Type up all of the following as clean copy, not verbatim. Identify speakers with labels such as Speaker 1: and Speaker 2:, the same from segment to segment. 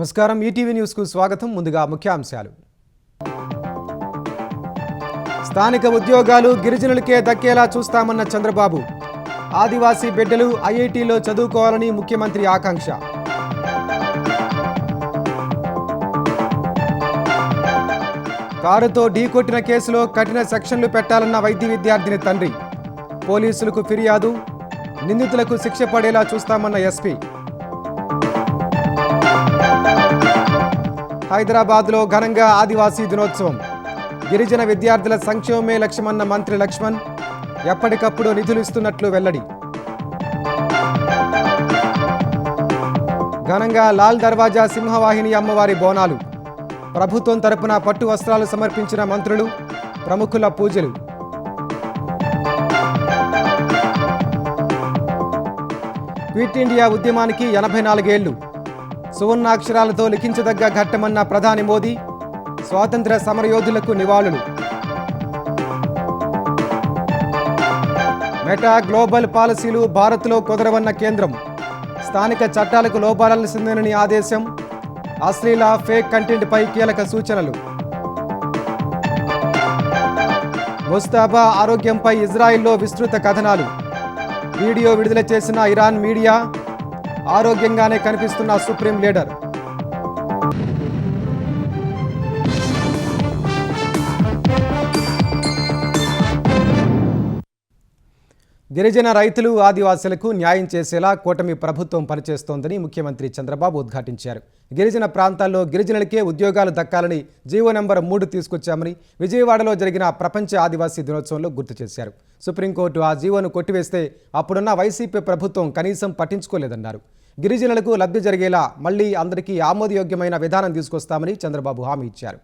Speaker 1: నమస్కారం ETV news కు స్వాగతం. ముందుగా ముఖ్యాంశాలు. స్థానిక ఉద్యోగాలు గిరిజనులకే దక్కేలా చూస్తామన్న చంద్రబాబు. ఆదివాసీ బిడ్డలు ఐఐటీలో చదువుకోవాలని ముఖ్యమంత్రి ఆకాంక్ష. కారుతో ఢీకొట్టిన కేసులో కఠిన సెక్షన్లు పెట్టాలన్న వైద్య విద్యార్థిని తండ్రి. పోలీసులకు ఫిర్యాదు, నిందితులకు శిక్ష పడేలా చూస్తామన్న ఎస్పీ. హైదరాబాద్లో ఘనంగా ఆదివాసీ దినోత్సవం. గిరిజన విద్యార్థుల సంక్షేమమే లక్ష్యమన్న మంత్రి లక్ష్మణ్. ఎప్పటికప్పుడు నిధులు ఇస్తున్నట్లు వెల్లడి. ఘనంగా లాల్ దర్వాజా సింహవాహిని అమ్మవారి బోనాలు. ప్రభుత్వం తరపున పట్టు వస్త్రాలు సమర్పించిన మంత్రులు, ప్రముఖుల పూజలు. క్విట్ ఇండియా ఉద్యమానికి 84 ఏళ్లు. సువర్ణాక్షరాలతో లిఖించదగ్గ ఘట్టమన్న ప్రధాని మోదీ. స్వాతంత్ర్య సమరయోధులకు నివాళులు. మెటా గ్లోబల్ పాలసీలు భారత్లో కుదరవన్న కేంద్రం. స్థానిక చట్టాలకు లోబడాల్సిందేనని ఆదేశం. అశ్లీల ఫేక్ కంటెంట్పై కీలక సూచనలు. ముస్తాబా ఆరోగ్యంపై ఇజ్రాయిల్లో విస్తృత కథనాలు. వీడియో విడుదల చేసిన ఇరాన్ మీడియా. ఆరోగ్యంగానే కనిపిస్తున్న సుప్రీం లీడర్. గిరిజన రైతులు, ఆదివాసులకు న్యాయం చేసేలా కూటమి ప్రభుత్వం పనిచేస్తోందని ముఖ్యమంత్రి చంద్రబాబు ఉద్ఘాటించారు. గిరిజన ప్రాంతాల్లో గిరిజనులకే ఉద్యోగాలు దక్కాలని జీవో నెంబర్ 3 తీసుకొచ్చామని విజయవాడలో జరిగిన ప్రపంచ ఆదివాసీ దినోత్సవంలో గుర్తు చేశారు. సుప్రీంకోర్టు ఆ జీవోను కొట్టివేస్తే అప్పుడున్న వైసీపీ ప్రభుత్వం కనీసం పట్టించుకోలేదన్నారు. గిరిజనులకు లబ్ధి జరిగేలా మళ్లీ అందరికీ ఆమోదయోగ్యమైన విధానం తీసుకొస్తామని చంద్రబాబు హామీ ఇచ్చారు.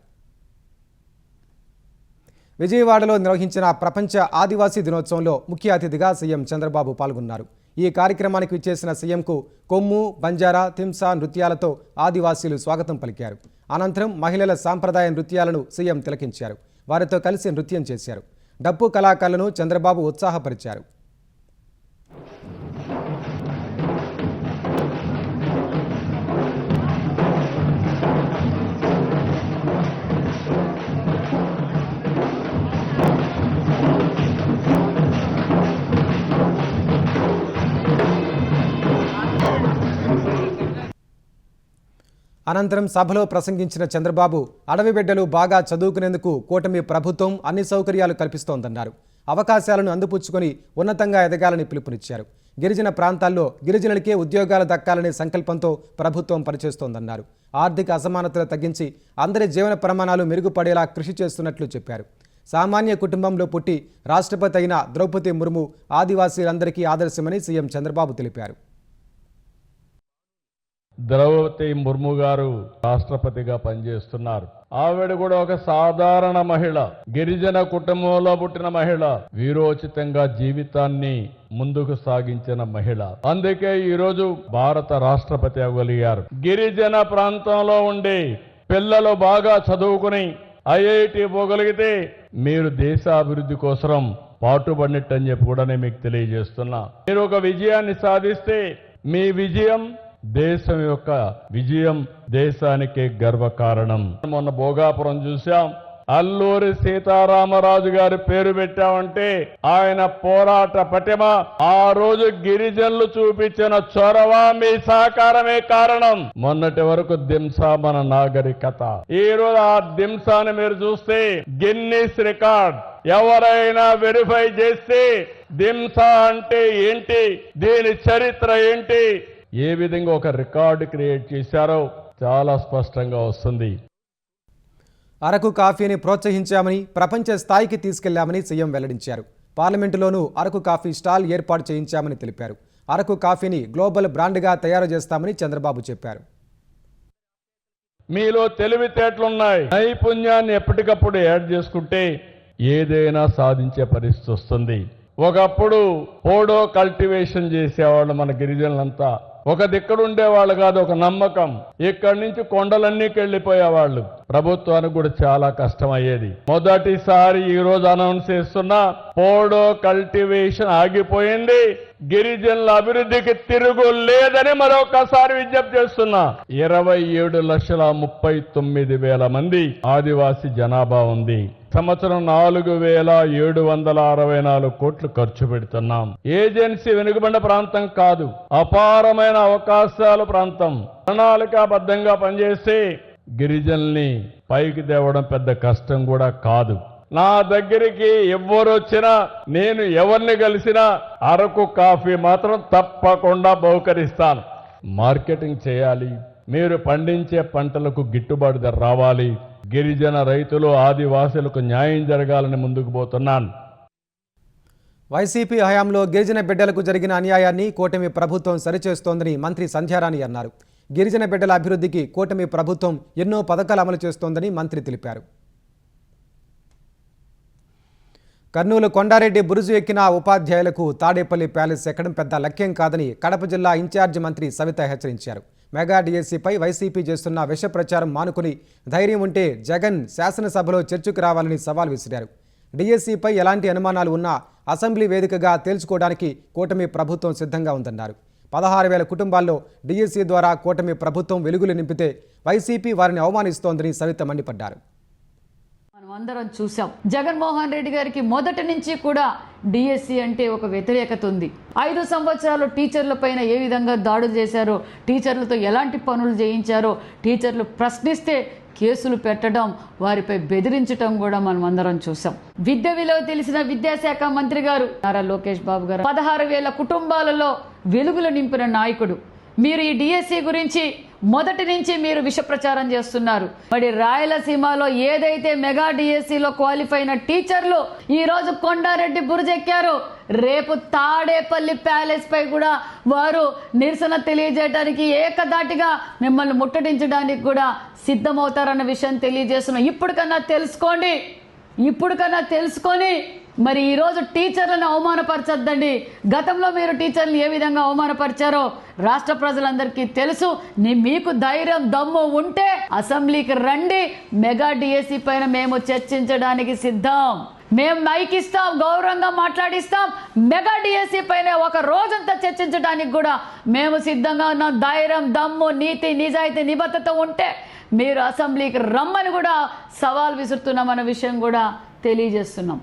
Speaker 1: విజయవాడలో నిర్వహించిన ప్రపంచ ఆదివాసీ దినోత్సవంలో ముఖ్య అతిథిగా సీఎం చంద్రబాబు పాల్గొన్నారు. ఈ కార్యక్రమానికి విచ్చేసిన సీఎంకు కొమ్ము, బంజారా, తింసా నృత్యాలతో ఆదివాసీలు స్వాగతం పలికారు. అనంతరం మహిళల సాంప్రదాయ నృత్యాలను సీఎం తిలకించారు. వారితో కలిసి నృత్యం చేశారు. డప్పు కళాకారులను చంద్రబాబు ఉత్సాహపరిచారు. అనంతరం సభలో ప్రసంగించిన చంద్రబాబు అడవి బిడ్డలు బాగా చదువుకునేందుకు కూటమి ప్రభుత్వం అన్ని సౌకర్యాలు కల్పిస్తోందన్నారు. అవకాశాలను అందిపుచ్చుకొని ఉన్నతంగా ఎదగాలని పిలుపునిచ్చారు. గిరిజన ప్రాంతాల్లో గిరిజనులకే ఉద్యోగాలు దక్కాలనే సంకల్పంతో ప్రభుత్వం పనిచేస్తోందన్నారు. ఆర్థిక అసమానతలు తగ్గించి అందరి జీవన ప్రమాణాలు మెరుగుపడేలా కృషి చేస్తున్నట్లు చెప్పారు. సామాన్య కుటుంబంలో పుట్టి రాష్ట్రపతి అయిన ద్రౌపది ముర్ము ఆదివాసీలందరికీ ఆదర్శమని సీఎం చంద్రబాబు తెలిపారు.
Speaker 2: ద్రౌపది ముర్ము గారు రాష్ట్రపతిగా పనిచేస్తున్నారు. ఆవిడ కూడా ఒక సాధారణ మహిళ, గిరిజన కుటుంబంలో పుట్టిన మహిళ, వీరోచితంగా జీవితాన్ని ముందుకు సాగించిన మహిళ. అందుకే ఈరోజు భారత రాష్ట్రపతి అవ్వగలిగారు. గిరిజన ప్రాంతంలో ఉండే పిల్లలు బాగా చదువుకుని ఐఐటి పోగలిగితే మీరు దేశాభివృద్ధి కోసం పాటుపడినట్టు అని చెప్పి కూడా నేను మీకు తెలియజేస్తున్నా. మీరు ఒక విజయాన్ని సాధిస్తే మీ విజయం దేశం యొక్క విజయం, దేశానికే గర్వకారణం. మొన్న భోగాపురం చూశాం. అల్లూరి సీతారామరాజు గారి పేరు పెట్టామంటే ఆయన పోరాట పటిమ, ఆ రోజు గిరిజనులు చూపించిన చొరవ, మీ సహకారమే కారణం. మొన్నటి వరకు దింసా మన నాగరికత. ఈ రోజు ఆ దింసాని మీరు చూస్తే గిన్నిస్ రికార్డ్ ఎవరైనా వెరిఫై చేస్తే దింసా అంటే ఏంటి, దీని చరిత్ర ఏంటి, ఏ విధంగా ఒక రికార్డు క్రియేట్ చేశారో చాలా స్పష్టంగా వస్తుంది.
Speaker 1: అరకు కాఫీని ప్రోత్సహించామని, ప్రపంచ స్థాయికి తీసుకెళ్లామని సీఎం వెల్లడించారు. పార్లమెంటులోనూ అరకు కాఫీ స్టాల్ ఏర్పాటు చేయించామని తెలిపారు. అరకు కాఫీని గ్లోబల్ బ్రాండ్గా తయారు చేస్తామని చంద్రబాబు చెప్పారు.
Speaker 2: మీలో తెలివితేటలున్నాయి. నైపుణ్యాన్ని ఎప్పటికప్పుడు యాడ్ చేసుకుంటే ఏదైనా సాధించే పరిస్థితి వస్తుంది. ఒకప్పుడు పోడో కల్టివేషన్ చేసేవాళ్ళు మన గిరిజనులంతా. ఒక దిక్కడ ఉండేవాళ్ళు కాదు, ఒక నమ్మకం. ఇక్కడి నుంచి కొండలన్నీకి వెళ్ళిపోయేవాళ్ళు. ప్రభుత్వానికి కూడా చాలా కష్టం అయ్యేది. మొదటిసారి ఈ రోజు అనౌన్స్ చేస్తున్నా, పోడో కల్టివేషన్ ఆగిపోయింది. గిరిజనుల అభివృద్ధికి తిరుగు లేదని మరొకసారి విజ్ఞప్తి చేస్తున్నా. 27,39,000 మంది ఆదివాసీ జనాభా ఉంది. సంవత్సరం 4,764 కోట్లు ఖర్చు పెడుతున్నాం. ఏజెన్సీ వెనుకబడిన ప్రాంతం కాదు, అపారమైన అవకాశాల ప్రాంతం. ప్రణాళికాబద్ధంగా పనిచేసి గిరిజనుల్ని పైకి తేవడం పెద్ద కష్టం కూడా కాదు. నా దగ్గరికి ఎవరు వచ్చినా, నేను ఎవరిని కలిసినా అరకు కాఫీ మాత్రం తప్పకుండా బహుకరిస్తాను. మార్కెటింగ్ చేయాలి, మీరు పండించే పంటలకు గిట్టుబాటు ధర రావాలి, గిరిజన రైతులు ఆదివాసులకు న్యాయం జరగాలని ముందుకు పోతున్నాను.
Speaker 1: వైసీపీ హయాంలో గిరిజన బిడ్డలకు జరిగిన అన్యాయాన్ని కూటమి ప్రభుత్వం సరిచేస్తోందని మంత్రి సంధ్యారాణి అన్నారు. గిరిజన బిడ్డల అభివృద్ధికి కూటమి ప్రభుత్వం ఎన్నో పథకాలు అమలు చేస్తోందని మంత్రి తెలిపారు. కర్నూలు కొండారెడ్డి బురుజు ఎక్కిన ఉపాధ్యాయులకు తాడేపల్లి ప్యాలెస్ ఎక్కడం పెద్ద లక్ష్యం కాదని కడప జిల్లా ఇన్ఛార్జి మంత్రి సవిత హెచ్చరించారు. మెగా డిఎస్సీపై వైసీపీ చేస్తున్న విష ప్రచారం మానుకుని ధైర్యం ఉంటే జగన్ శాసనసభలో చర్చకు రావాలని సవాల్ విసిరారు. డిఎస్సీపై ఎలాంటి అనుమానాలు ఉన్నా అసెంబ్లీ వేదికగా తేల్చుకోవడానికి కూటమి ప్రభుత్వం సిద్ధంగా ఉందన్నారు. 16,000 కుటుంబాల్లో డిఎస్సీ ద్వారా కూటమి ప్రభుత్వం వెలుగులు నింపితే వైసీపీ వారిని అవమానిస్తోందని సవిత మండిపడ్డారు.
Speaker 3: అందరం చూసాం. జగన్మోహన్ రెడ్డి గారికి మొదటి నుంచి కూడా డిఎస్సి అంటే ఒక వ్యతిరేకత ఉంది. 5 సంవత్సరాలు టీచర్ల పైన ఏ విధంగా దాడులు చేశారో, టీచర్లతో ఎలాంటి పనులు చేయించారో, టీచర్లు ప్రశ్నిస్తే కేసులు పెట్టడం, వారిపై బెదిరించడం కూడా మనం అందరం చూసాం. విద్య విలువ తెలిసిన విద్యాశాఖ మంత్రి గారు నారా లోకేష్ బాబు గారు 16,000 కుటుంబాలలో వెలుగులు నింపిన నాయకుడు. మీరు ఈ డిఎస్సి గురించి మొదటి నుంచి మీరు విష ప్రచారం చేస్తున్నారు. మరి రాయలసీమలో ఏదైతే మెగా డిఎస్సిలో క్వాలిఫై అయిన టీచర్లు ఈ రోజు కొండారెడ్డి బురుజెక్కారు, రేపు తాడేపల్లి ప్యాలెస్ పై కూడా వారు నిరసన తెలియజేయడానికి ఏకదాటిగా మిమ్మల్ని ముట్టడించడానికి కూడా సిద్ధమవుతారన్న విషయం తెలియజేస్తున్నాం. ఇప్పటికన్నా తెలుసుకొని మరి ఈరోజు టీచర్లను అవమానపరచొద్దండి. గతంలో మీరు టీచర్లు ఏ విధంగా అవమానపరిచారో రాష్ట్ర ప్రజలందరికీ తెలుసు. మీకు ధైర్యం దమ్ము ఉంటే అసెంబ్లీకి రండి. మెగా డిఎస్సి పైన మేము చర్చించడానికి సిద్ధం. మేము మైక్ ఇస్తాం, గౌరవంగా మాట్లాడిస్తాం. మెగా డిఎస్సి పైన ఒక రోజంతా చర్చించడానికి కూడా మేము సిద్ధంగా ఉన్నాం. ధైర్యం, దమ్ము, నీతి, నిజాయితీ, నిబద్ధత ఉంటే మీరు అసెంబ్లీకి రమ్మని కూడా సవాల్ విసురుతున్నామన్న విషయం కూడా తెలియజేస్తున్నాం.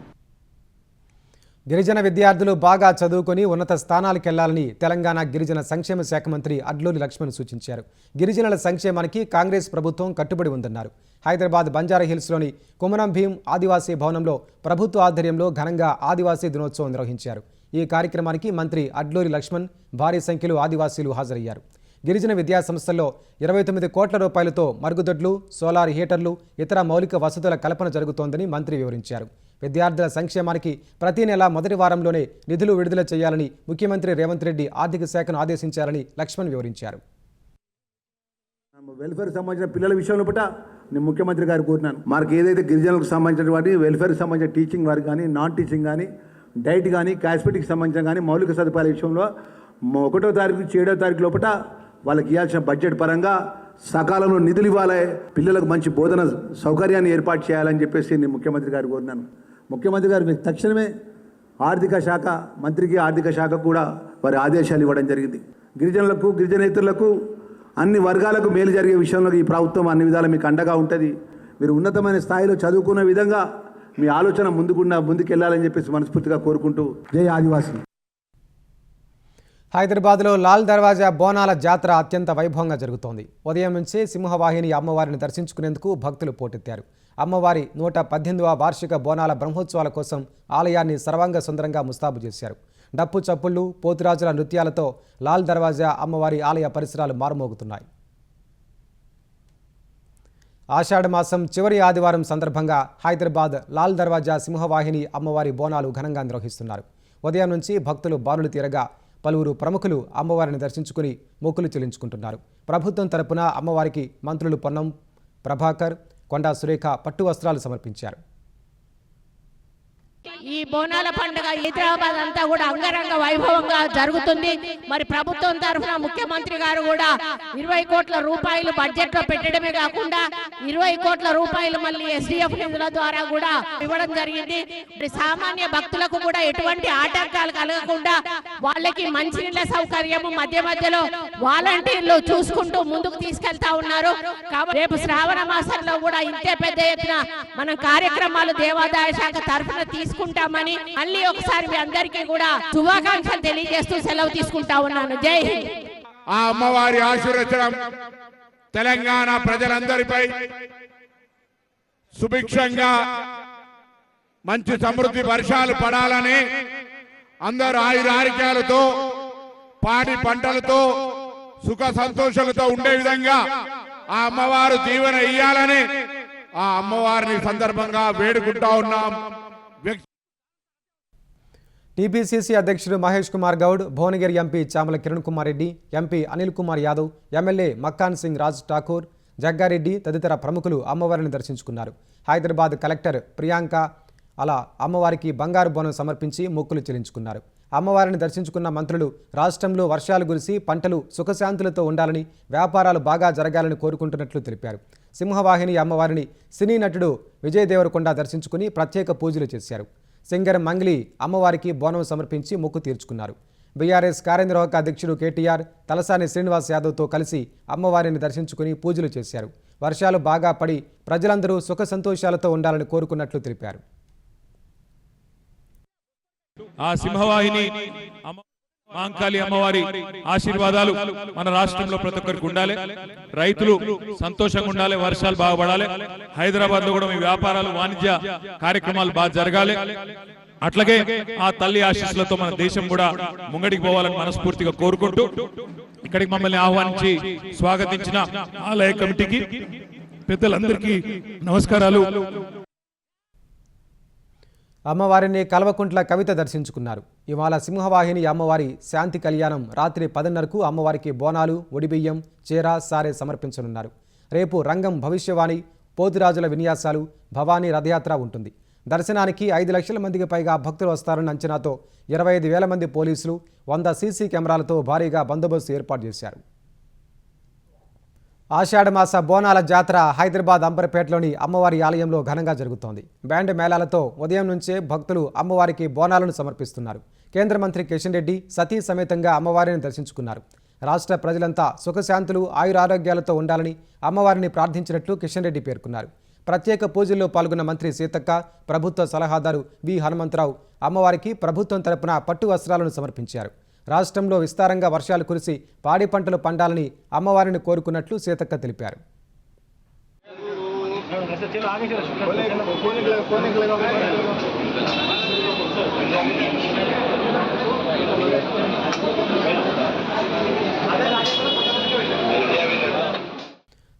Speaker 1: గిరిజన విద్యార్థులు బాగా చదువుకొని ఉన్నత స్థానాలకు వెళ్లాలని తెలంగాణ గిరిజన సంక్షేమ శాఖ మంత్రి అడ్లూరి లక్ష్మణ్ సూచించారు. గిరిజనుల సంక్షేమానికి కాంగ్రెస్ ప్రభుత్వం కట్టుబడి ఉందన్నారు. హైదరాబాద్ బంజారాహిల్స్లోని కుమరం భీం ఆదివాసీ భవనంలో ప్రభుత్వ ఆధ్వర్యంలో ఘనంగా ఆదివాసీ దినోత్సవం నిర్వహించారు. ఈ కార్యక్రమానికి మంత్రి అడ్లూరి లక్ష్మణ్, భారీ సంఖ్యలో ఆదివాసీలు హాజరయ్యారు. గిరిజన విద్యా సంస్థల్లో 29 కోట్ల రూపాయలతో మరుగుదొడ్లు, సోలార్ హీటర్లు, ఇతర మౌలిక వసతుల కల్పన జరుగుతోందని మంత్రి వివరించారు. విద్యార్థుల సంక్షేమానికి ప్రతి నెల మొదటి వారంలోనే నిధులు విడుదల చేయాలని ముఖ్యమంత్రి రేవంత్ రెడ్డి ఆర్థిక శాఖను ఆదేశించారని లక్ష్మణ్ వివరించారు.
Speaker 4: వెల్ఫేర్ సంబంధించిన పిల్లల విషయంలో పట్ల నేను ముఖ్యమంత్రి గారు కోరినాను. మనకి ఏదైతే గిరిజనులకు సంబంధించినటువంటి వెల్ఫేర్కి సంబంధించిన టీచింగ్ వారికి కానీ, నాన్ టీచింగ్ కానీ, డైట్ కానీ, కాస్మెటిక్స్ సంబంధించిన కానీ మౌలిక సదుపాయాల విషయంలో 1వ తారీఖు నుంచి 7వ తారీఖు లోపల వాళ్ళకి ఇవ్వాల్సిన బడ్జెట్ పరంగా సకాలంలో నిధులు ఇవ్వాలి, పిల్లలకు మంచి బోధన సౌకర్యాన్ని ఏర్పాటు చేయాలని చెప్పేసి నేను ముఖ్యమంత్రి గారు కోరినాను. ముఖ్యమంత్రి గారు మీకు తక్షణమే ఆర్థిక శాఖ మంత్రికి, ఆర్థిక శాఖకు కూడా వారి ఆదేశాలు ఇవ్వడం జరిగింది. గిరిజనులకు, గిరిజనేతరులకు, అన్ని వర్గాలకు మేలు జరిగే విషయంలో ఈ ప్రభుత్వం అన్ని విధాలు మీకు అండగా ఉంటుంది. మీరు ఉన్నతమైన స్థాయిలో చదువుకునే విధంగా మీ ఆలోచన ముందుకెళ్లాలని చెప్పేసి మనస్ఫూర్తిగా కోరుకుంటూ జై ఆదివాసీ.
Speaker 1: హైదరాబాద్లో లాల్ దర్వాజా బోనాల జాతర అత్యంత వైభవంగా జరుగుతోంది. ఉదయం నుంచే సింహవాహిని అమ్మవారిని దర్శించుకునేందుకు భక్తులు పోటెత్తారు. అమ్మవారి 118వ వార్షిక బోనాల బ్రహ్మోత్సవాల కోసం ఆలయాన్ని సర్వాంగ సుందరంగా ముస్తాబు చేశారు. డప్పు చప్పుళ్లు, పోతురాజుల నృత్యాలతో లాల్ దర్వాజా అమ్మవారి ఆలయ పరిసరాలు మారుమోగుతున్నాయి. ఆషాఢ మాసం చివరి ఆదివారం సందర్భంగా హైదరాబాద్ లాల్ దర్వాజా సింహవాహిని అమ్మవారి బోనాలు ఘనంగా నిర్వహిస్తున్నారు. ఉదయం నుంచి భక్తులు బారులు తీరగా పలువురు ప్రముఖులు అమ్మవారిని దర్శించుకుని మొక్కులు చెల్లించుకుంటున్నారు. ప్రభుత్వం తరపున అమ్మవారికి మంత్రులు పొన్నం ప్రభాకర్, కొండా సురేఖ పట్టు వస్త్రాలు సమర్పించారు.
Speaker 5: ఈ బోనాల పండుగ హైదరాబాద్ అంతా కూడా అంగరంగ వైభవంగా జరుగుతుంది. మరి ప్రభుత్వం తరఫున ముఖ్యమంత్రి గారు కూడా 20 కోట్ల రూపాయలు బడ్జెట్ లో పెట్టడమే కాకుండా 20 కోట్ల రూపాయలు మళ్ళీ SDF నిధుల ద్వారా కూడా ఇవ్వడం జరిగింది. సామాన్య భక్తులకు కూడా ఎటువంటి ఆటంకాలు కలగకుండా వాళ్ళకి మంచినీళ్ళ సౌకర్యము మధ్య మధ్యలో వాలంటీర్లు చూసుకుంటూ ముందుకు తీసుకెళ్తా ఉన్నారు. కాబట్టి రేపు శ్రావణ మాసంలో కూడా ఇంతే పెద్ద ఎత్తున మనం కార్యక్రమాలు దేవాదాయ శాఖ తరఫున తీసుకుంటామని మళ్ళీ ఒకసారి మీ అందరికీ కూడా శుభాకాంక్షలు తెలియజేస్తూ సెలవు తీసుకుంటా ఉన్నాను. జై హింద్.
Speaker 6: ఆ అమ్మవారి ఆశీర్వచనం తెలంగాణ ప్రజలందరిపై సుభిక్షంగా మంచి సమృద్ధి వర్షాలు పడాలని, అందరూ ఆయురారోగ్యాలతో పాడి పంటలతో సుఖ సంతోషాలతో ఉండే విధంగా ఆ అమ్మవారు దీవెన ఇయ్యాలని ఆ అమ్మవారిని సందర్భంగా వేడుకుంటా ఉన్నాం.
Speaker 1: టీపీసీసీ అధ్యక్షుడు Mahesh Kumar Goud, Bhuvanagiri MP Chamala Kiran Kumar Reddy, MP Anil Kumar Yadav, MLA Makkan Singh Raj Thakur, Jagga Reddy తదితర ప్రముఖులు అమ్మవారిని దర్శించుకున్నారు. హైదరాబాద్ కలెక్టర్ ప్రియాంక అలా అమ్మవారికి బంగారు బోనం సమర్పించి మొక్కులు చెల్లించుకున్నారు. అమ్మవారిని దర్శించుకున్న మంత్రులు రాష్ట్రంలో వర్షాలు కురిసి పంటలు సుఖశాంతులతో ఉండాలని, వ్యాపారాలు బాగా జరగాలని కోరుకుంటున్నట్లు తెలిపారు. సింహవాహిని అమ్మవారిని సినీ నటుడు విజయ్ దేవరకొండ దర్శించుకుని ప్రత్యేక పూజలు చేశారు. సింగర్ మంగ్లీ అమ్మవారికి బోనం సమర్పించి మొక్కు తీర్చుకున్నారు. బీఆర్ఎస్ కార్యనిర్వాహక అధ్యక్షుడు కేటీఆర్ తలసాని శ్రీనివాస్ యాదవ్తో కలిసి అమ్మవారిని దర్శించుకుని పూజలు చేశారు. వర్షాలు బాగా పడి ప్రజలందరూ సుఖ సంతోషాలతో ఉండాలని కోరుకున్నట్లు తెలిపారు.
Speaker 7: ఆ సింహవాహిని మాంకాళి అమ్మవారి ఆశీర్వాదాలు మన రాష్ట్రంలో ప్రతి ఒక్కరికి ఉండాలి. రైతులు సంతోషంగా ఉండాలి, వర్షాలు బాగా పడాలి. హైదరాబాద్ లో కూడా మీ వ్యాపారాలు వాణిజ్య కార్యక్రమాలు బాగా జరగాలి. అట్లాగే ఆ తల్లి ఆశీస్సులతో మన దేశం కూడా ముంగడికి పోవాలని మనస్ఫూర్తిగా కోరుకుంటూ ఇక్కడికి మమ్మల్ని ఆహ్వానించి స్వాగతించిన ఆలయ కమిటీకి పెద్దలందరికీ నమస్కారాలు.
Speaker 1: అమ్మవారిని కల్వకుంట్ల కవిత దర్శించుకున్నారు. ఇవాళ సింహవాహిని అమ్మవారి శాంతి కళ్యాణం రాత్రి 10:30కు అమ్మవారికి బోనాలు, ఒడిబియ్యం, చీర, సారే సమర్పించనున్నారు. రేపు రంగం భవిష్యవాణి, పోతురాజుల విన్యాసాలు, భవానీ రథయాత్ర ఉంటుంది. దర్శనానికి 5 లక్షల మందికి పైగా భక్తులు వస్తారన్న అంచనాతో 25,000 మంది పోలీసులు, 100 సీసీ కెమెరాలతో భారీగా బందోబస్తు ఏర్పాటు చేశారు. ఆషాఢమాస బోనాల జాతర హైదరాబాద్ అంబర్పేటలోని అమ్మవారి ఆలయంలో ఘనంగా జరుగుతోంది. బ్యాండ్ మేళాలతో ఉదయం నుంచే భక్తులు అమ్మవారికి బోనాలను సమర్పిస్తున్నారు. కేంద్ర మంత్రి కిషన్ రెడ్డి సతీ సమేతంగా అమ్మవారిని దర్శించుకున్నారు. రాష్ట్ర ప్రజలంతా సుఖశాంతులు, ఆయురారోగ్యాలతో ఉండాలని అమ్మవారిని ప్రార్థించినట్లు కిషన్ రెడ్డి పేర్కొన్నారు. ప్రత్యేక పూజల్లో పాల్గొన్న మంత్రి సీతక్క, ప్రభుత్వ సలహాదారు వి హనుమంతరావు అమ్మవారికి ప్రభుత్వం తరపున పట్టు వస్త్రాలను సమర్పించారు. రాష్ట్రంలో విస్తారంగా వర్షాలు కురిసి పాడి పంటలు పండాలని అమ్మవారిని కోరుకున్నట్లు సీతక్క తెలిపారు.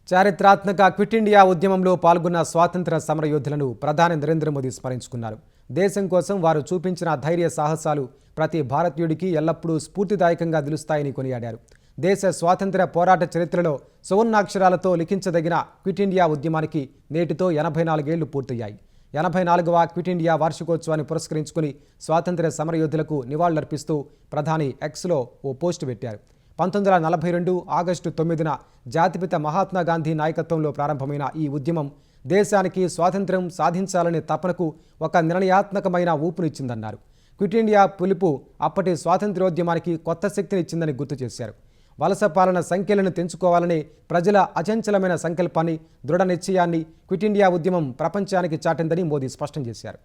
Speaker 1: చారిత్రాత్మక క్విట్ ఇండియా ఉద్యమంలో పాల్గొన్న స్వాతంత్ర సమరయోధులను ప్రధాని నరేంద్ర మోదీ స్మరించుకున్నారు. దేశం కోసం వారు చూపించిన ధైర్య సాహసాలు ప్రతి భారతీయుడికి ఎల్లప్పుడూ స్ఫూర్తిదాయకంగా నిలుస్తాయని కొనియాడారు. దేశ స్వాతంత్ర్య పోరాట చరిత్రలో సువర్ణాక్షరాలతో లిఖించదగిన క్విట్ ఇండియా ఉద్యమానికి నేటితో 84 ఏళ్లు పూర్తయ్యాయి. 84వ క్విట్ ఇండియా వార్షికోత్సవాన్ని పురస్కరించుకుని స్వాతంత్ర్య సమరయోధులకు నివాళులర్పిస్తూ ప్రధాని ఎక్స్లో ఓ పోస్టు పెట్టారు. 1942 ఆగస్టు 9న జాతిపిత మహాత్మా గాంధీ నాయకత్వంలో ప్రారంభమైన ఈ ఉద్యమం దేశానికి స్వాతంత్ర్యం సాధించాలనే తపనకు ఒక నిర్ణయాత్మకమైన ఊపునిచ్చిందన్నారు. క్విట్ ఇండియా పిలుపు అప్పటి స్వాతంత్ర్యోద్యమానికి కొత్త శక్తినిచ్చిందని గుర్తు చేశారు. వలస పాలన సంఖ్యలను తెంచుకోవాలనే ప్రజల అచంచలమైన సంకల్పాన్ని, దృఢ నిశ్చయాన్ని క్విట్ ఇండియా ఉద్యమం ప్రపంచానికి చాటిందని మోదీ స్పష్టం చేశారు.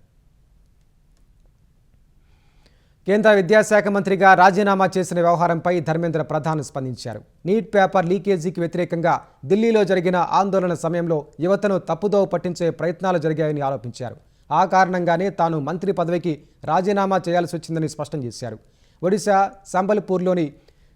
Speaker 1: కేంద్ర విద్యాశాఖ మంత్రిగా రాజీనామా చేసిన వ్యవహారంపై ధర్మేంద్ర ప్రధాన్ స్పందించారు. నీట్ పేపర్ లీకేజీకి వ్యతిరేకంగా ఢిల్లీలో జరిగిన ఆందోళన సమయంలో యువతను తప్పుదోవ పట్టించే ప్రయత్నాలు జరిగాయని ఆరోపించారు. ఆ కారణంగానే తాను మంత్రి పదవికి రాజీనామా చేయాల్సి వచ్చిందని స్పష్టం చేశారు. ఒడిశా సంబల్పూర్లోని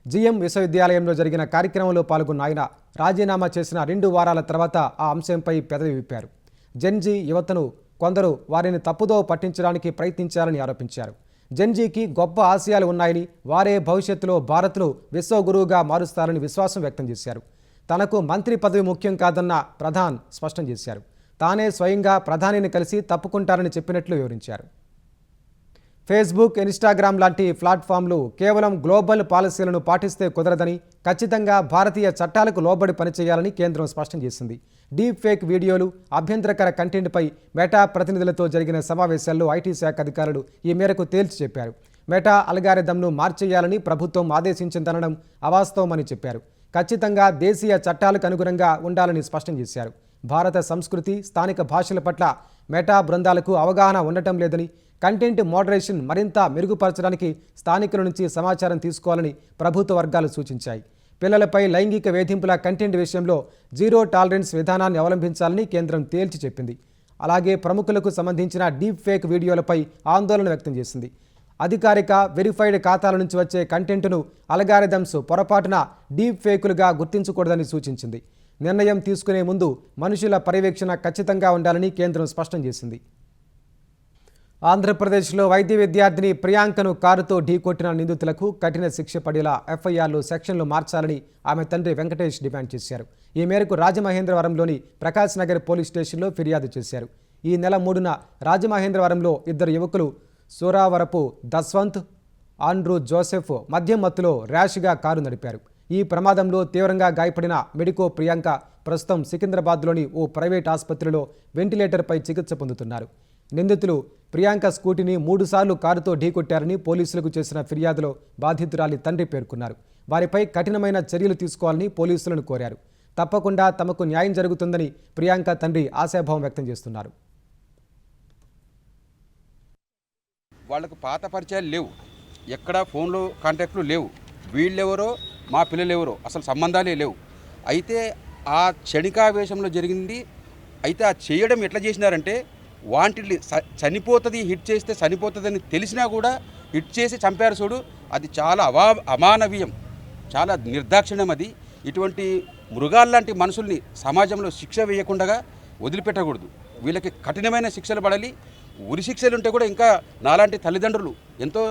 Speaker 1: జిఎం విశ్వవిద్యాలయంలో జరిగిన కార్యక్రమంలో పాల్గొన్న ఆయన రాజీనామా చేసిన 2 వారాల తర్వాత ఆ అంశంపై పెదవి విప్పారు. జెన్జీ యువతను కొందరు వారిని తప్పుదోవ పట్టించడానికి ప్రయత్నించారని ఆరోపించారు. జెన్జీకి గొప్ప ఆశయాలు ఉన్నాయని, వారే భవిష్యత్తులో భారత్ను విశ్వగురువుగా మారుస్తారని విశ్వాసం వ్యక్తం చేశారు. తనకు మంత్రి పదవి ముఖ్యం కాదన్న ప్రధాన్ స్పష్టం చేశారు. తానే స్వయంగా ప్రధానిని కలిసి తప్పుకుంటారని చెప్పినట్లు వివరించారు. ఫేస్బుక్, ఇన్స్టాగ్రామ్ లాంటి ప్లాట్ఫామ్లు కేవలం గ్లోబల్ పాలసీలను పాటిస్తే కుదరదని, ఖచ్చితంగా భారతీయ చట్టాలకు లోబడి పనిచేయాలని కేంద్రం స్పష్టం చేసింది. డీప్ ఫేక్ వీడియోలు, అభ్యంతరకర కంటెంట్పై మెటా ప్రతినిధులతో జరిగిన సమావేశాల్లో ఐటీ శాఖ అధికారులు ఈ మేరకు తేల్చి చెప్పారు. మెటా అల్గారిథంను మార్చేయాలని ప్రభుత్వం ఆదేశించిందనడం అవాస్తవమని చెప్పారు. ఖచ్చితంగా దేశీయ చట్టాలకు అనుగుణంగా ఉండాలని స్పష్టం చేశారు. భారత సంస్కృతి, స్థానిక భాషల పట్ల మెటా బృందాలకు అవగాహన ఉండటం లేదని, కంటెంట్ మోడరేషన్ మరింత మెరుగుపరచడానికి స్థానికుల నుంచి సమాచారం తీసుకోవాలని ప్రభుత్వ వర్గాలు సూచించాయి. పిల్లలపై లైంగిక వేధింపుల కంటెంట్ విషయంలో జీరో టాలరెన్స్ విధానాన్ని అవలంబించాలని కేంద్రం తేల్చి చెప్పింది. అలాగే ప్రముఖులకు సంబంధించిన డీప్ ఫేక్ వీడియోలపై ఆందోళన వ్యక్తం చేసింది. అధికారిక వెరిఫైడ్ ఖాతాల నుంచి వచ్చే కంటెంట్ను అల్గారిథమ్స్ పొరపాటున డీప్ ఫేకులుగా గుర్తించకూడదని సూచించింది. నిర్ణయం తీసుకునే ముందు మనుషుల పర్యవేక్షణ ఖచ్చితంగా ఉండాలని కేంద్రం స్పష్టం చేసింది. ఆంధ్రప్రదేశ్లో వైద్య విద్యార్థిని ప్రియాంకను కారుతో ఢీకొట్టిన నిందితులకు కఠిన శిక్ష పడేలా ఎఫ్ఐఆర్లు, సెక్షన్లు మార్చాలని ఆమె తండ్రి వెంకటేష్ డిమాండ్ చేశారు. ఈ మేరకు రాజమహేంద్రవరంలోని ప్రకాశ్ నగర్ పోలీస్ స్టేషన్లో ఫిర్యాదు చేశారు. ఈ నెల 3న రాజమహేంద్రవరంలో ఇద్దరు యువకులు సూరావరపు దస్వంత్, ఆండ్రూ జోసెఫ్ మద్యం మత్తులో ర్యాష్గా కారు నడిపారు. ఈ ప్రమాదంలో తీవ్రంగా గాయపడిన మెడికో ప్రియాంక ప్రస్తుతం సికింద్రాబాద్లోని ఓ ప్రైవేట్ ఆసుపత్రిలో వెంటిలేటర్పై చికిత్స పొందుతున్నారు. నిందితులు ప్రియాంక స్కూటీని 3 సార్లు కారుతో ఢీకొట్టారని పోలీసులకు చేసిన ఫిర్యాదులో బాధితురాలి తండ్రి పేర్కొన్నారు. వారిపై కఠినమైన చర్యలు తీసుకోవాలని పోలీసులను కోరారు. తప్పకుండా తమకు న్యాయం జరుగుతుందని ప్రియాంక తండ్రి ఆశాభావం వ్యక్తం చేస్తున్నారు.
Speaker 8: వాళ్ళకు పాత పరిచయాలు లేవు, ఎక్కడ ఫోన్లో కాంటాక్ట్లు లేవు. వీళ్ళెవరో మా పిల్లలెవరో అసలు సంబంధాలే లేవు. అయితే ఆ క్షణికావేశంలో జరిగింది. అయితే ఆ చేయడం ఎట్లా చేసినారంటే, వాంటిల్ని చనిపోతుంది, హిట్ చేస్తే చనిపోతుందని తెలిసినా కూడా హిట్ చేసి చంపారు చూడు. అది చాలా అమానవీయం, చాలా నిర్దాక్షిణ్యం. అది ఇటువంటి మృగాల్లాంటి మనుషుల్ని సమాజంలో శిక్ష వేయకుండా వదిలిపెట్టకూడదు. వీళ్ళకి కఠినమైన శిక్షలు పడాలి. ఉరి శిక్షలు ఉంటే కూడా ఇంకా నాలాంటి తల్లిదండ్రులు ఎంతో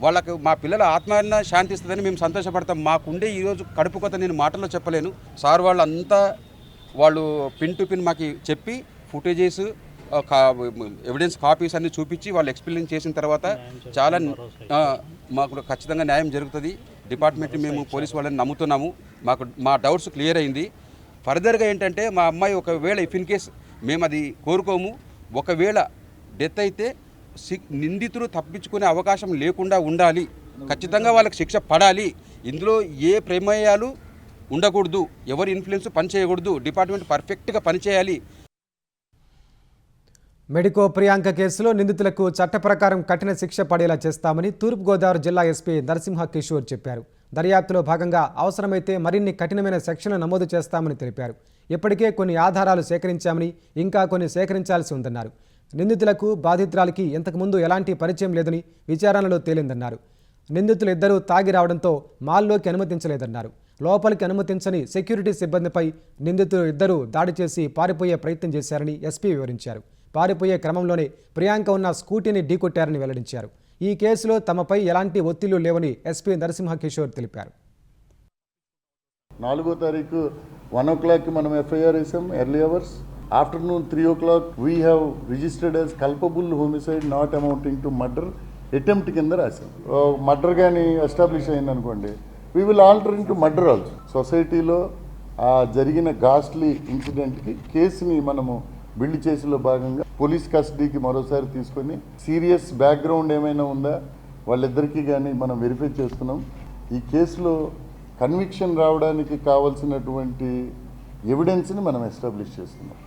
Speaker 8: వాళ్ళకు మా పిల్లల ఆత్మహత్య శాంతిస్తుందని మేము సంతోషపడతాం. మాకుండే ఈరోజు కడుపు కొత్త నేను మాటల్లో చెప్పలేను. సార్ వాళ్ళంతా వాళ్ళు పిన్ టు పిన్ మాకు చెప్పి ఫుటేజెస్, ఎవిడెన్స్ కాపీస్ అన్ని చూపించి వాళ్ళు ఎక్స్ప్లెయిన్ చేసిన తర్వాత చాలా మాకు ఖచ్చితంగా న్యాయం జరుగుతుంది. డిపార్ట్మెంట్ని మేము పోలీస్ వాళ్ళని నమ్ముతున్నాము. మా డౌట్స్ క్లియర్ అయింది. ఫర్దర్గా ఏంటంటే మా అమ్మాయి ఒకవేళ ఇఫ్ ఇన్ కేస్ మేము అది కోరుకోము, ఒకవేళ డెత్ అయితే నిందితులు తప్పించుకునే అవకాశం లేకుండా ఉండాలి. ఖచ్చితంగా వాళ్ళకి శిక్ష పడాలి. ఇందులో ఏ ప్రమేయాలు ఉండకూడదు, ఎవరి ఇన్ఫ్లుయెన్స్ పనిచేయకూడదు. డిపార్ట్మెంట్ పర్ఫెక్ట్గా పనిచేయాలి.
Speaker 1: మెడికో ప్రియాంక కేసులో నిందితులకు చట్ట ప్రకారం కఠిన శిక్ష పడేలా చేస్తామని తూర్పుగోదావరి జిల్లా ఎస్పీ నరసింహ కిషోర్ చెప్పారు. దర్యాప్తులో భాగంగా అవసరమైతే మరిన్ని కఠినమైన సెక్షన్లు నమోదు చేస్తామని తెలిపారు. ఇప్పటికే కొన్ని ఆధారాలు సేకరించామని, ఇంకా కొన్ని సేకరించాల్సి ఉందన్నారు. నిందితులకు బాధితురాలికి ఇంతకుముందు ఎలాంటి పరిచయం లేదని విచారణలో తేలిందన్నారు. నిందితులు ఇద్దరూ తాగి రావడంతో మాల్లోకి అనుమతించలేదన్నారు. లోపలికి అనుమతించని సెక్యూరిటీ సిబ్బందిపై నిందితులు ఇద్దరూ దాడి చేసి పారిపోయే ప్రయత్నం చేశారని ఎస్పీ వివరించారు. పారిపోయే క్రమంలోనే ప్రియాంక ఉన్న స్కూటీని ఢీకొట్టారని వెల్లడించారు. ఈ కేసులో తమపై ఎలాంటి ఒత్తిళ్లు లేవని ఎస్పీ నరసింహ కిషోర్ తెలిపారు.
Speaker 9: 4వ తారీఖు 1 o'clock మనం ఎఫ్ఐఆర్ వేసాం. Early hours afternoon 3 o'clock we have registered as culpable homicide not amounting to murder attempt కింద రాసాం. మర్డర్ కానీ ఎస్టాబ్లిష్ అయిందనుకోండి, we will alter into murder also. సొసైటీలో జరిగిన గాస్ట్లీ ఇన్సిడెంట్కి కేసుని మనము బిల్డ్ చేసేలో భాగంగా పోలీస్ కస్టడీకి మరోసారి తీసుకొని సీరియస్ బ్యాక్గ్రౌండ్ ఏమైనా ఉందా వాళ్ళిద్దరికీ కానీ మనం వెరిఫై చేస్తున్నాం. ఈ కేసులో కన్విక్షన్ రావడానికి కావాల్సినటువంటి ఎవిడెన్స్ని మనం ఎస్టాబ్లిష్ చేస్తున్నాం.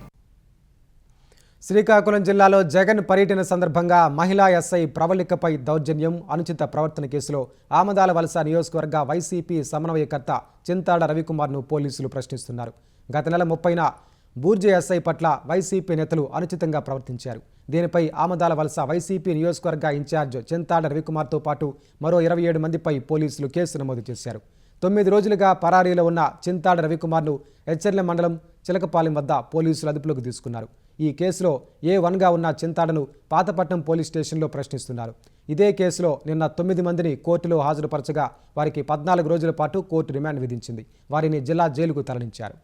Speaker 1: శ్రీకాకుళం జిల్లాలో జగన్ పర్యటన సందర్భంగా మహిళా ఎస్ఐ ప్రవళికపై దౌర్జన్యం, అనుచిత ప్రవర్తన కేసులో ఆమదాల వలస నియోజకవర్గ వైసీపీ సమన్వయకర్త చింతాడ రవికుమార్ను పోలీసులు ప్రశ్నిస్తున్నారు. గత నెల 30న బూర్జే ఎస్ఐ పట్ల వైసీపీ నేతలు అనుచితంగా ప్రవర్తించారు. దీనిపై ఆమదాల వలస వైసీపీ నియోజకవర్గ ఇన్ఛార్జ్ చింతాడ రవికుమార్తో పాటు మరో 27 మందిపై పోలీసులు కేసు నమోదు చేశారు. 9 రోజులుగా పరారీలో ఉన్న చింతాడ రవికుమార్ను హెచ్చర్ల మండలం చిలకపాలెం వద్ద పోలీసులు అదుపులోకి తీసుకున్నారు. ఈ కేసులో A1గా ఉన్న చింతాడను పాతపట్నం పోలీస్ స్టేషన్లో ప్రశ్నిస్తున్నారు. ఇదే కేసులో నిన్న 9 మందిని కోర్టులో హాజరుపరచగా వారికి 14 రోజుల పాటు కోర్టు రిమాండ్ విధించింది. వారిని జిల్లా జైలుకు తరలించారు.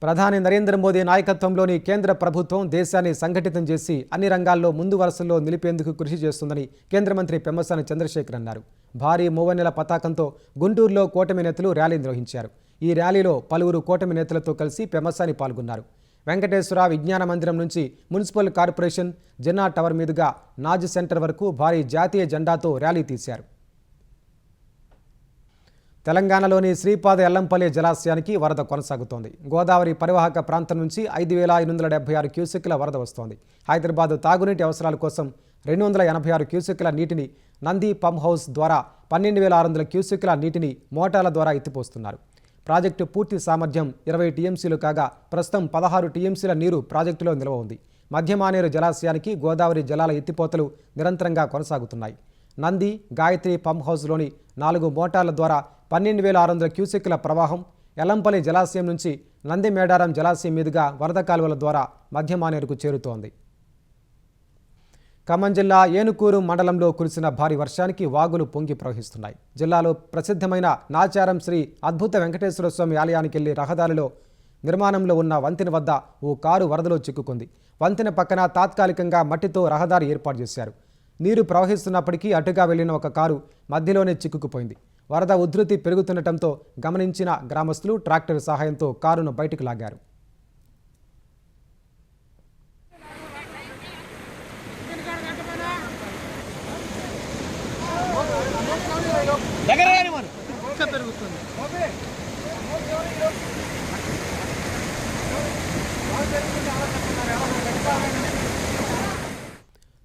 Speaker 1: ప్రధాని నరేంద్ర మోదీ నాయకత్వంలోని కేంద్ర ప్రభుత్వం దేశాన్ని సంఘటితం చేసి అన్ని రంగాల్లో ముందు వరుసల్లో నిలిపేందుకు కృషి చేస్తుందని కేంద్ర మంత్రి పెమ్మసాని చంద్రశేఖర్ అన్నారు. భారీ మూవన్నెల పతాకంతో గుంటూరులో కూటమి నేతలు ర్యాలీ నిర్వహించారు. ఈ ర్యాలీలో పలువురు కూటమి నేతలతో కలిసి పెమ్మసాని పాల్గొన్నారు. వెంకటేశ్వర విజ్ఞాన మందిరం నుంచి మున్సిపల్ కార్పొరేషన్ జిన్నా టవర్ మీదుగా నాజ్ సెంటర్ వరకు భారీ జాతీయ జెండాతో ర్యాలీ తీశారు. తెలంగాణలోని శ్రీపాద ఎల్లంపల్లి జలాశయానికి వరద కొనసాగుతోంది. గోదావరి పరివాహక ప్రాంతం నుంచి 5,576 క్యూసెక్కుల వరద వస్తోంది. హైదరాబాద్ తాగునీటి అవసరాల కోసం 286 క్యూసెక్కుల నీటిని నంది పంప్ హౌస్ ద్వారా 12,600 క్యూసెక్కుల నీటిని మోటార్ల ద్వారా ఎత్తిపోస్తున్నారు. ప్రాజెక్టు పూర్తి సామర్థ్యం 20 టీఎంసీలు కాగా ప్రస్తుతం 16 టీఎంసీల నీరు ప్రాజెక్టులో నిల్వ ఉంది. మధ్యమానేరు జలాశయానికి గోదావరి జలాల ఎత్తిపోతలు నిరంతరంగా కొనసాగుతున్నాయి. నంది గాయత్రి పంప్ హౌస్లోని 4 మోటార్ల ద్వారా 12,600 క్యూసెక్కుల ప్రవాహం ఎల్లంపల్లి జలాశయం నుంచి నంది మేడారం జలాశయం మీదుగా వరద కాలువల ద్వారా మధ్యమానేరుకు చేరుతోంది. ఖమ్మం జిల్లా ఏనుకూరు మండలంలో కురిసిన భారీ వర్షానికి వాగులు పొంగి ప్రవహిస్తున్నాయి. జిల్లాలో ప్రసిద్ధమైన నాచారం శ్రీ అద్భుత వెంకటేశ్వర స్వామి ఆలయానికి వెళ్లి రహదారిలో నిర్మాణంలో ఉన్న వంతెన వద్ద ఓ కారు వరదలో చిక్కుకుంది. వంతెన పక్కన తాత్కాలికంగా మట్టితో రహదారి ఏర్పాటు చేశారు. నీరు ప్రవహిస్తున్నప్పటికీ అటుగా వెళ్లిన ఒక కారు మధ్యలోనే చిక్కుకుపోయింది. వరద ఉధృతి పెరుగుతుండటంతో గమనించిన గ్రామస్తులు ట్రాక్టర్ సహాయంతో కారును బయటకు లాగారు.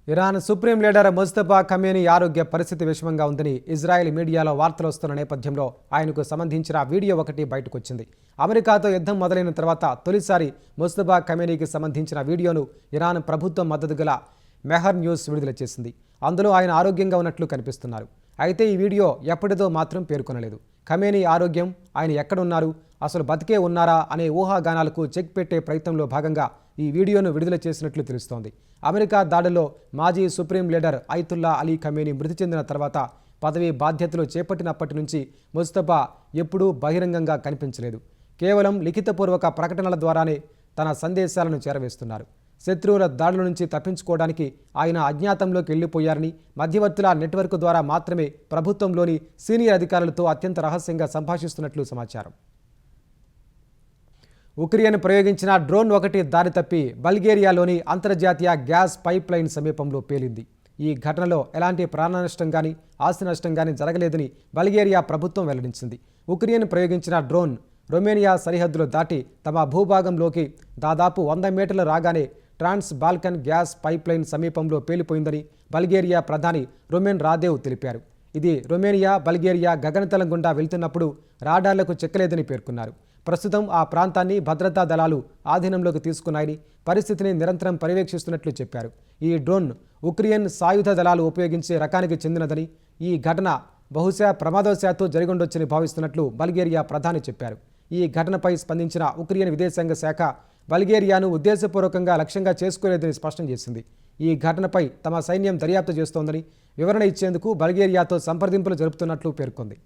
Speaker 1: Iran supreme leader Mustafa Khamenei ఆరోగ్య పరిస్థితి విషమంగా ఉందని ఇజ్రాయెల్ మీడియాలో వార్తలు వస్తున్న నేపథ్యంలో ఆయనకు సంబంధించిన వీడియో ఒకటి బయటకొచ్చింది. అమెరికాతో యుద్ధం మొదలైన తర్వాత తొలిసారి ముస్తఫా ఖమేనీకి సంబంధించిన వీడియోను ఇరాన్ ప్రభుత్వం మద్దతు గల మెహర్ న్యూస్ విడుదల చేసింది. అందులో ఆయన ఆరోగ్యంగా ఉన్నట్లు కనిపిస్తున్నారు. అయితే ఈ వీడియో ఎప్పటిదో మాత్రం పేర్కొనలేదు. ఖమేనీ ఆరోగ్యం, ఆయన ఎక్కడున్నారు, అసలు బతికే ఉన్నారా అనే ఊహాగానాలకు చెక్ పెట్టే ప్రయత్నంలో భాగంగా ఈ వీడియోను విడుదల చేసినట్లు తెలుస్తోంది. అమెరికా దాడిలో మాజీ supreme leader Ayatollah Ali Khamenei మృతి చెందిన తర్వాత పదవి బాధ్యతలు చేపట్టినప్పటి నుంచి ముస్తఫా ఎప్పుడూ బహిరంగంగా కనిపించలేదు. కేవలం లిఖితపూర్వక ప్రకటనల ద్వారానే తన సందేశాలను చేరవేస్తున్నారు. శత్రువుల దాడుల నుంచి తప్పించుకోవడానికి ఆయన అజ్ఞాతంలోకి వెళ్లిపోయారని, మధ్యవర్తుల నెట్వర్క్ ద్వారా మాత్రమే ప్రభుత్వంలోని సీనియర్ అధికారులతో అత్యంత రహస్యంగా సంభాషిస్తున్నట్లు సమాచారం. ఉక్రెయిన్ ప్రయోగించిన డ్రోన్ ఒకటి దారి తప్పి బల్గేరియాలోని అంతర్జాతీయ గ్యాస్ పైప్ లైన్ సమీపంలో పేలింది. ఈ ఘటనలో ఎలాంటి ప్రాణ నష్టం కానీ ఆస్తి నష్టం కానీ జరగలేదని బల్గేరియా ప్రభుత్వం వెల్లడించింది. ఉక్రెయిన్ ప్రయోగించిన డ్రోన్ రొమేనియా సరిహద్దులు దాటి తమ భూభాగంలోకి దాదాపు 100 మీటర్లు రాగానే ట్రాన్స్ బాల్కన్ గ్యాస్ పైప్ లైన్ సమీపంలో పేలిపోయిందని బల్గేరియా ప్రధాని రొమెన్ రాదేవ్ తెలిపారు. ఇది రొమేనియా బల్గేరియా గగనతలం గుండా వెళ్తున్నప్పుడు రాడార్లకు చెక్కలేదని పేర్కొన్నారు. ప్రస్తుతం ఆ ప్రాంతాన్ని భద్రతా దళాలు ఆధీనంలోకి తీసుకున్నాయని, పరిస్థితిని నిరంతరం పర్యవేక్షిస్తున్నట్లు చెప్పారు. ఈ డ్రోన్ ఉక్రెయిన్ సాయుధ దళాలు ఉపయోగించే రకానికి చెందినదని, ఈ ఘటన బహుశా ప్రమాదవశాత్తు జరిగుండొచ్చని భావిస్తున్నట్లు బల్గేరియా ప్రధాని చెప్పారు. ఈ ఘటనపై స్పందించిన ఉక్రెయిన్ విదేశాంగ శాఖ బల్గేరియాను ఉద్దేశపూర్వకంగా లక్ష్యంగా చేసుకోలేదని స్పష్టం చేసింది. ఈ ఘటనపై తమ సైన్యం దర్యాప్తు చేస్తోందని, వివరణ ఇచ్చేందుకు బల్గేరియాతో సంప్రదింపులు జరుపుతున్నట్లు పేర్కొంది.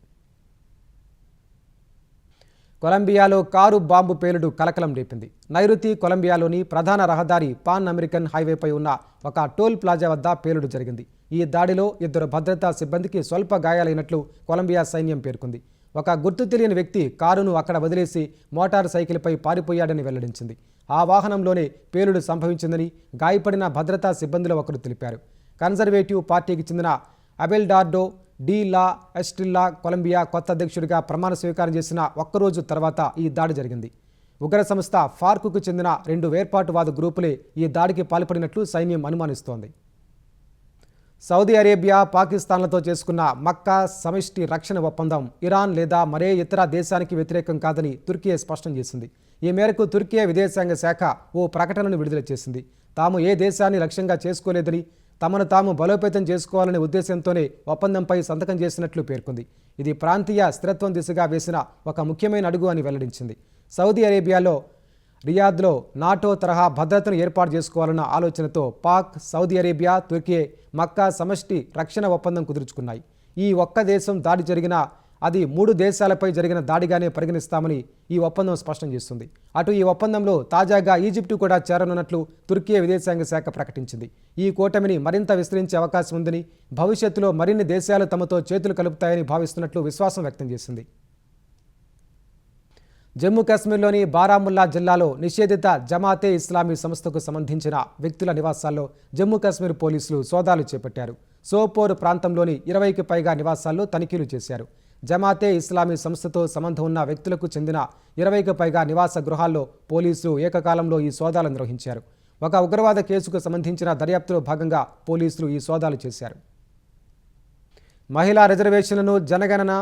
Speaker 1: కొలంబియాలో కారు బాంబు పేలుడు కలకలం రేపింది. నైరుతి కొలంబియాలోని ప్రధాన రహదారి పాన్ అమెరికన్ హైవేపై ఉన్న ఒక టోల్ ప్లాజా వద్ద పేలుడు జరిగింది. ఈ దాడిలో 2 భద్రతా సిబ్బందికి స్వల్ప గాయాలైనట్లు కొలంబియా సైన్యం పేర్కొంది. ఒక గుర్తు తెలియని వ్యక్తి కారును అక్కడ వదిలేసి మోటార్ సైకిల్పై పారిపోయాడని వెల్లడించింది. ఆ వాహనంలోనే పేలుడు సంభవించిందని గాయపడిన భద్రతా సిబ్బందిలో ఒకరు తెలిపారు. కన్జర్వేటివ్ పార్టీకి చెందిన అబెల్డార్డో డి లా ఎస్టిల్లా కొలంబియా కొత్త అధ్యక్షుడిగా ప్రమాణ స్వీకారం చేసిన ఒక్కరోజు తర్వాత ఈ దాడి జరిగింది. ఉగ్ర సంస్థ ఫార్క్కు చెందిన 2 వేర్పాటువాద గ్రూపులే ఈ దాడికి పాల్పడినట్లు సైన్యం అనుమానిస్తోంది. సౌదీ అరేబియా పాకిస్తాన్లతో చేసుకున్న మక్కా సమిష్టి రక్షణ ఒప్పందం ఇరాన్ లేదా మరే ఇతర దేశానికి వ్యతిరేకం కాదని తుర్కీ స్పష్టం చేసింది. ఈ మేరకు తుర్కీ విదేశాంగ శాఖ ఓ ప్రకటనను విడుదల చేసింది. తాము ఏ దేశాన్ని లక్ష్యంగా చేసుకోలేదని, తమను తాము బలోపేతం చేసుకోవాలనే ఉద్దేశంతోనే ఒప్పందంపై సంతకం చేసినట్లు పేర్కొంది. ఇది ప్రాంతీయ స్థిరత్వం దిశగా వేసిన ఒక ముఖ్యమైన అడుగు అని వెల్లడించింది. సౌదీ అరేబియాలో రియాద్లో నాటో తరహా భద్రతను ఏర్పాటు చేసుకోవాలన్న ఆలోచనతో పాక్, సౌదీ అరేబియా, తుర్కీ మక్కా సమష్టి రక్షణ ఒప్పందం కుదుర్చుకున్నాయి. ఈ ఒక్క దేశం దాడి జరిగిన అది 3 దేశాలపై జరిగిన దాడిగానే పరిగణిస్తామని ఈ ఒప్పందం స్పష్టం చేస్తుంది. అటు ఈ ఒప్పందంలో తాజాగా ఈజిప్టు కూడా చేరనున్నట్లు తుర్కీ విదేశాంగ శాఖ ప్రకటించింది. ఈ కూటమిని మరింత విస్తరించే అవకాశం ఉందని, భవిష్యత్తులో మరిన్ని దేశాలు తమతో చేతులు కలుపుతాయని భావిస్తున్నట్లు విశ్వాసం వ్యక్తం చేసింది. జమ్మూ కాశ్మీర్లోని బారాముల్లా జిల్లాలో నిషేధిత జమాతే ఇస్లామీ సంస్థకు సంబంధించిన వ్యక్తుల నివాసాల్లో జమ్మూ కాశ్మీర్ పోలీసులు సోదాలు చేపట్టారు. సోపోర్ ప్రాంతంలోని 20కి పైగా నివాసాల్లో తనిఖీలు చేశారు. జమాతే ఇస్లామీ సంస్థతో సంబంధం ఉన్న వ్యక్తులకు చెందిన 20కి పైగా నివాస గృహాల్లో పోలీసులు ఏకకాలంలో ఈ సోదాలు నిర్వహించారు. ఒక ఉగ్రవాద కేసుకు సంబంధించిన దర్యాప్తులో భాగంగా పోలీసులు ఈ సోదాలు చేశారు. మహిళా రిజర్వేషన్లను జనగణన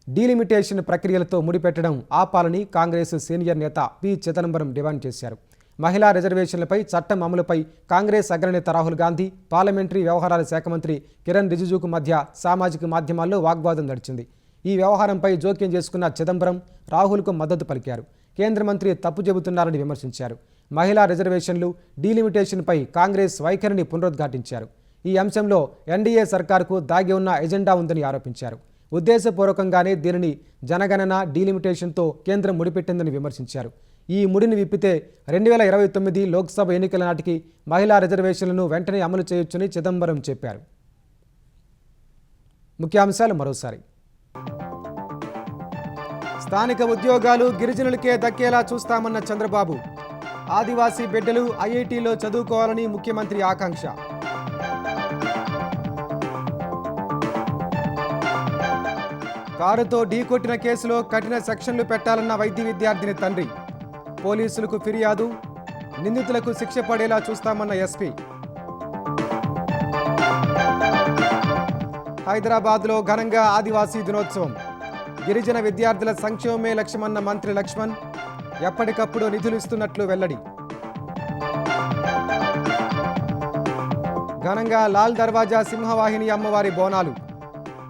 Speaker 1: డీలిమిటేషన్ ప్రక్రియలతో ముడిపెట్టడం ఆపాలని కాంగ్రెస్ సీనియర్ నేత పి చిదంబరం డిమాండ్ చేశారు. మహిళా రిజర్వేషన్లపై చట్టం అమలుపై కాంగ్రెస్ అగ్రనేత రాహుల్ గాంధీ, పార్లమెంటరీ వ్యవహారాల శాఖ మంత్రి కిరణ్ రిజిజుకు మధ్య సామాజిక మాధ్యమాల్లో వాగ్వాదం నడిచింది. ఈ వ్యవహారంపై జోక్యం చేసుకున్న చిదంబరం రాహుల్కు మద్దతు పలికారు. కేంద్ర మంత్రి తప్పు చెబుతున్నారని విమర్శించారు. మహిళా రిజర్వేషన్లు డీలిమిటేషన్పై కాంగ్రెస్ వైఖరిని పునరుద్ఘాటించారు. ఈ అంశంలో ఎన్డీఏ సర్కార్కు దాగి ఉన్న ఎజెండా ఉందని ఆరోపించారు. ఉద్దేశపూర్వకంగానే దీనిని జనగణన డీలిమిటేషన్తో కేంద్రం ముడిపెట్టిందని విమర్శించారు. ఈ ముడిని విప్పితే 2029 లోక్సభ ఎన్నికల నాటికి మహిళా రిజర్వేషన్లను వెంటనే అమలు చేయొచ్చని చిదంబరం చెప్పారు. ముఖ్యాంశాలు మరోసారి. స్థానిక ఉద్యోగాలు గిరిజనులకే దక్కేలా చూస్తామన్న చంద్రబాబు. ఆదివాసీ బిడ్డలు ఐఐటీలో చదువుకోవాలని ముఖ్యమంత్రి ఆకాంక్ష. కారుతో ఢీకొట్టిన కేసులో కఠిన సెక్షన్లు పెట్టాలన్న వైద్య విద్యార్థిని తండ్రి. పోలీసులకు ఫిర్యాదు, నిందితులకు శిక్ష పడేలా చూస్తామన్న ఎస్పీ. హైదరాబాద్లో ఘనంగా ఆదివాసీ దినోత్సవం. గిరిజన విద్యార్థుల సంక్షేమమే లక్ష్యమన్న మంత్రి లక్ష్మణ్. ఎప్పటికప్పుడు నిధులు ఇస్తున్నట్లు వెల్లడి. ఘనంగా లాల్ దర్వాజా సింహవాహిని అమ్మవారి బోనాలు.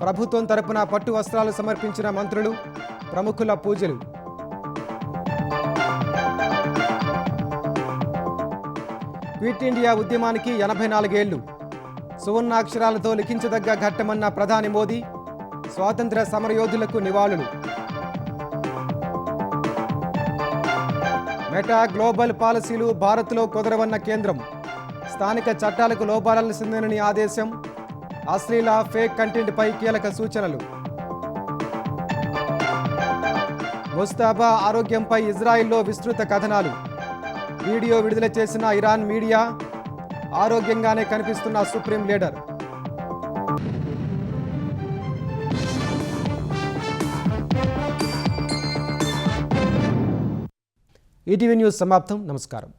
Speaker 1: ప్రభుత్వం తరపున పట్టు వస్త్రాలు సమర్పించిన మంత్రులు, ప్రముఖుల పూజలు. క్విట్ ఇండియా ఉద్యమానికి 84 ఏళ్లు. సువర్ణాక్షరాలతో లిఖించదగ్గ ఘట్టమన్న ప్రధాని మోదీ. స్వాతంత్ర్య సమరయోధులకు నివాళులు. మెటా గ్లోబల్ పాలసీలు భారత్లో కుదరవన్న కేంద్రం. స్థానిక చట్టాలకు లోబడాల్సిందేనని ఆదేశం. అశ్లీల ఫేక్ కంటెంట్పై కీలక సూచనలు. ముస్తాబా ఆరోగ్యంపై ఇజ్రాయిల్లో విస్తృత కథనాలు. వీడియో విడుదల చేసిన ఇరాన్ మీడియా. ఆరోగ్యంగానే కనిపిస్తున్న సుప్రీం లీడర్. ఈటీవీ న్యూస్ సమాప్తం. నమస్కారం.